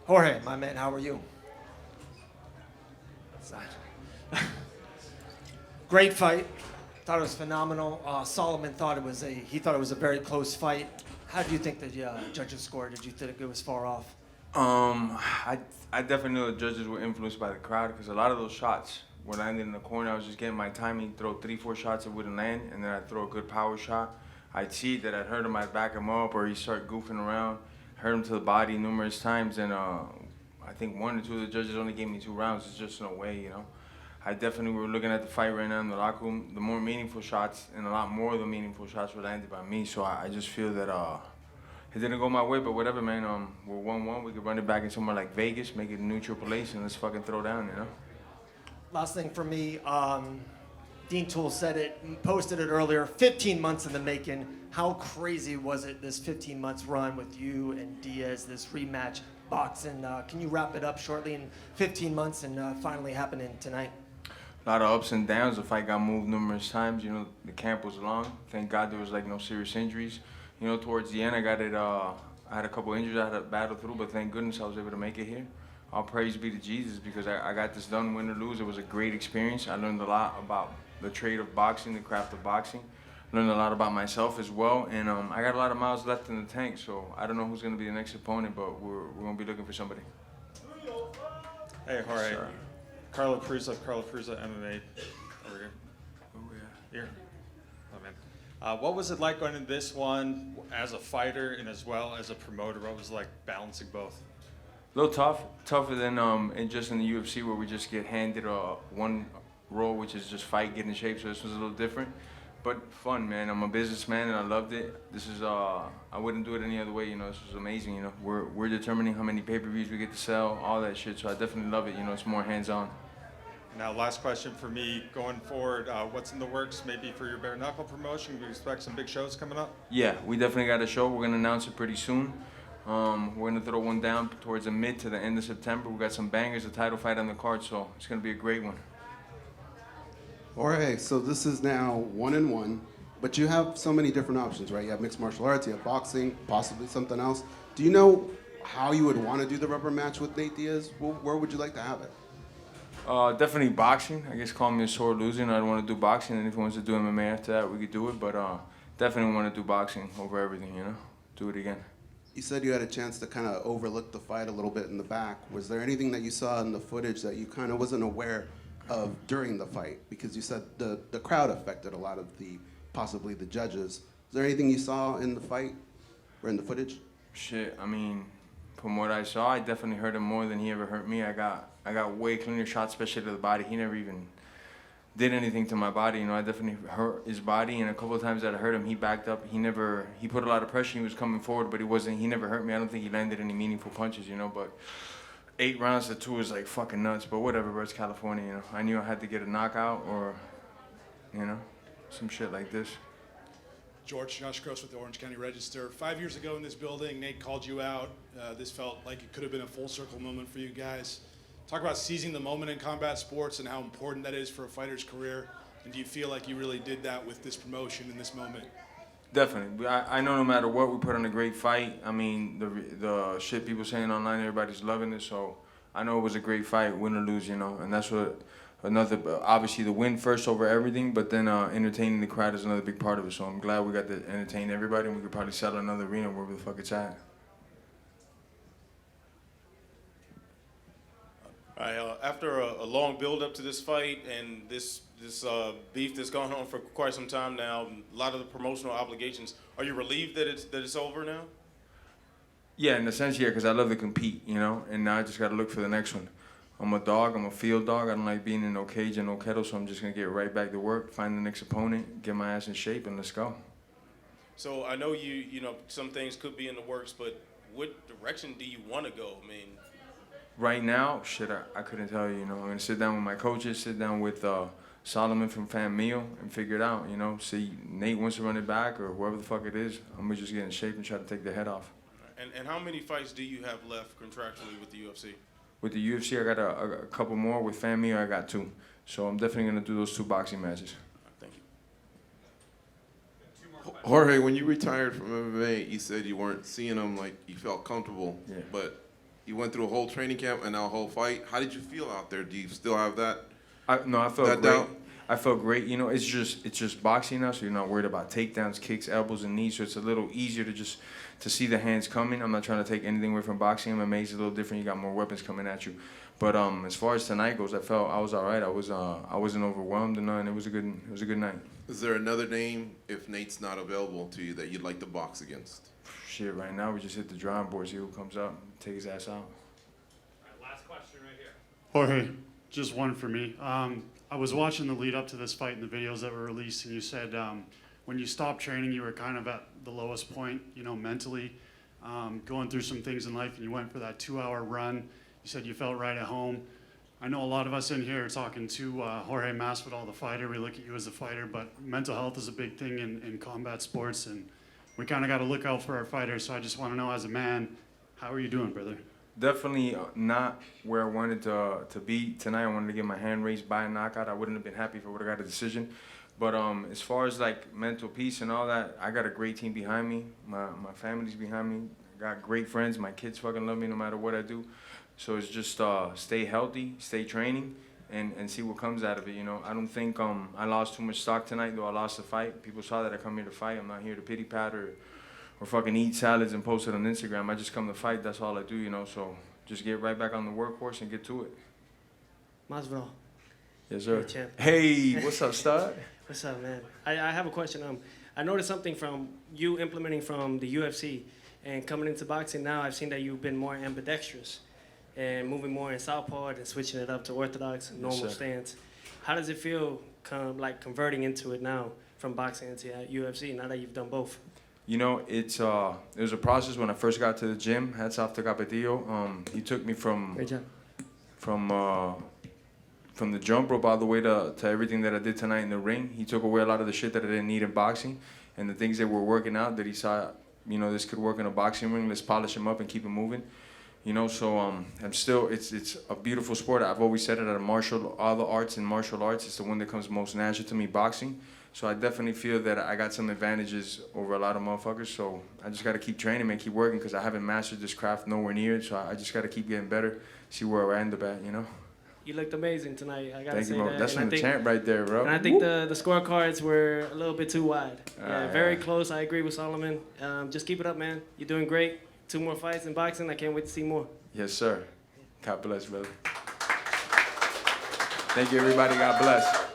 Jorge, my man, how are you? Great fight. Thought it was phenomenal. Solomon thought he thought it was a very close fight. How do you think the judges scored? Did you think it was far off? I definitely know the judges were influenced by the crowd because a lot of those shots were landing in the corner. I was just getting my timing, throw 3-4 shots, it wouldn't land, and then I'd throw a good power shot. I'd see that I'd hurt him, I'd back him up, or he'd start goofing around. Hurt him to the body numerous times, and I think 1 or 2 of the judges only gave me 2 rounds. It's just no way, you know. I definitely were looking at the fight right now in the locker room. The more meaningful shots, and a lot more of the meaningful shots were landed by me. So I just feel that it didn't go my way, but whatever, man. We're 1-1. We could run it back in somewhere like Vegas, make it a neutral place, and let's fucking throw down, you know. Last thing for me, Dean Toole said it, posted it earlier, 15 months in the making. How crazy was it, this 15 months run with you and Diaz, this rematch boxing? Can you wrap it up shortly in 15 months and finally happening tonight? A lot of ups and downs. The fight got moved numerous times. You know, the camp was long. Thank God there was like no serious injuries. You know, towards the end, I got it. I had a couple injuries I had to battle through, but thank goodness I was able to make it here. All praise be to Jesus because I got this done, win or lose. It was a great experience. I learned a lot about the trade of boxing, the craft of boxing. Learned a lot about myself as well, and I got a lot of miles left in the tank, so I don't know who's going to be the next opponent, but we're going to be looking for somebody. Hey, Jorge. Sure. Carlo Prusa, MMA. Over here. Oh, yeah. Here. Oh, man. What was it like going into this one as a fighter and as well as a promoter? What was it like balancing both? A little tough, tougher than in the UFC where we just get handed one role, which is just fight, get in shape, so this was a little different. But fun, man. I'm a businessman and I loved it. This is I wouldn't do it any other way, you know. This was amazing, you know. We're determining how many pay-per-views we get to sell, all that shit. So I definitely love it, you know. It's more hands-on. Now, last question for me going forward. What's in the works maybe for your bare knuckle promotion? Do you expect some big shows coming up? Yeah, we definitely got a show. We're gonna announce it pretty soon. We're gonna throw one down towards the mid to the end of September. We got some bangers, a title fight on the card, so it's gonna be a great one. Jorge, so this is now 1-1, but you have so many different options, right? You have mixed martial arts, you have boxing, possibly something else. Do you know how you would want to do the rubber match with Nate Diaz? Where would you like to have it? Definitely boxing. I guess call me a sore loser, and I don't want to do boxing. And if he wants to do MMA after that, we could do it. But definitely want to do boxing over everything, you know? Do it again. You said you had a chance to kind of overlook the fight a little bit in the back. Was there anything that you saw in the footage that you kind of wasn't aware of during the fight? Because you said the crowd affected a lot of possibly the judges. Is there anything you saw in the fight or in the footage? Shit, I mean, from what I saw, I definitely hurt him more than he ever hurt me. I got way cleaner shots, especially to the body. He never even did anything to my body. You know, I definitely hurt his body, and a couple of times that I hurt him, he backed up. He put a lot of pressure. He was coming forward, but he never hurt me. I don't think he landed any meaningful punches, you know, but 8 rounds to 2 is like fucking nuts, but whatever, bro, it's California, you know. I knew I had to get a knockout or, you know, some shit like this. George Gross with the Orange County Register. 5 years ago in this building, Nate called you out. This felt like it could have been a full circle moment for you guys. Talk about seizing the moment in combat sports and how important that is for a fighter's career. And do you feel like you really did that with this promotion in this moment? Definitely. I know no matter what, we put on a great fight. I mean, the shit people saying online, everybody's loving it. So I know it was a great fight, win or lose, you know. And that's what obviously the win first over everything, but then entertaining the crowd is another big part of it. So I'm glad we got to entertain everybody, and we could probably sell another arena wherever the fuck it's at. All right, after a long build-up to this fight and this beef that's gone on for quite some time now, a lot of the promotional obligations, are you relieved that it's over now? Yeah, in a sense, yeah, because I love to compete, you know, and now I just got to look for the next one. I'm a dog. I'm a field dog. I don't like being in no cage and no kettle, so I'm just going to get right back to work, find the next opponent, get my ass in shape, and let's go. So I know you know, some things could be in the works, but what direction do you want to go? I mean, right now, shit, I couldn't tell you, you know. I'm going to sit down with my coaches, sit down with Solomon from Fan Meal and figure it out, you know. See, Nate wants to run it back or whoever the fuck it is. I'm going to just get in shape and try to take the head off. And how many fights do you have left contractually with the UFC? With the UFC, I got a couple more. With Fan Meal, I got 2. So I'm definitely going to do those 2 boxing matches. Thank you. Jorge, when you retired from MMA, you said you weren't seeing them like you felt comfortable. Yeah. But You went through a whole training camp and now a whole fight. How did you feel out there? Do you still have that? No, I felt That great. down? I felt great. You know, it's just boxing now, so you're not worried about takedowns, kicks, elbows, and knees. So it's a little easier to see the hands coming. I'm not trying to take anything away from boxing. MMA is a little different. You got more weapons coming at you. But as far as tonight goes, I felt I was all right. I wasn't overwhelmed or nothing. It was a good night. Is there another name, if Nate's not available to you, that you'd like to box against? Shit, right now we just hit the drawing board, see who comes up, take his ass out. Last question right here. Jorge, just one for me. I was watching the lead up to this fight and the videos that were released, and you said when you stopped training, you were kind of at the lowest point, you know, mentally, going through some things in life, and you went for that 2-hour run. You said you felt right at home. I know a lot of us in here are talking to Jorge Masvidal, the fighter. We look at you as a fighter, but mental health is a big thing in combat sports, and we kind of got to look out for our fighters. So I just want to know, as a man, how are you doing, brother? Definitely not where I wanted to be tonight. I wanted to get my hand raised by a knockout. I wouldn't have been happy if I would have got a decision. But as far as like mental peace and all that, I got a great team behind me. My family's behind me. I got great friends. My kids fucking love me no matter what I do. So it's just stay healthy, stay training, and see what comes out of it. You know, I don't think I lost too much stock tonight, though I lost the fight. People saw that I come here to fight. I'm not here to pity pat or fucking eat salads and post it on Instagram. I just come to fight. That's all I do, you know. So just get right back on the workhorse and get to it. Masvidal. Yes, sir. Hey, champ. Hey, what's up, stud? What's up, man? I have a question. I noticed something from you implementing from the UFC and coming into boxing now. I've seen that you've been more ambidextrous and moving more in southpaw and switching it up to orthodox, normal sir. stance. How does it feel converting into it now from boxing into UFC now that you've done both? You know, it was a process when I first got to the gym. Hats off to Capetillo. He took me Great job. from the jump rope all the way to everything that I did tonight in the ring. He took away a lot of the shit that I didn't need in boxing, and the things that were working out that he saw, you know, this could work in a boxing ring. Let's polish him up and keep him moving. You know, so I'm still, it's a beautiful sport. I've always said it, all the arts and martial arts, it's the one that comes most natural to me, boxing. So I definitely feel that I got some advantages over a lot of motherfuckers. So I just got to keep training, man, keep working, because I haven't mastered this craft nowhere near. So I just got to keep getting better, see where I end up at, you know? You looked amazing tonight. I gotta Thank say you, bro. that. That's And from the champ right there, bro. And I think the scorecards were a little bit too wide. Yeah, very yeah. close. I agree with Solomon. Just keep it up, man. You're doing great. 2 more fights in boxing. I can't wait to see more. Yes, sir. God bless, brother. Thank you, everybody. God bless.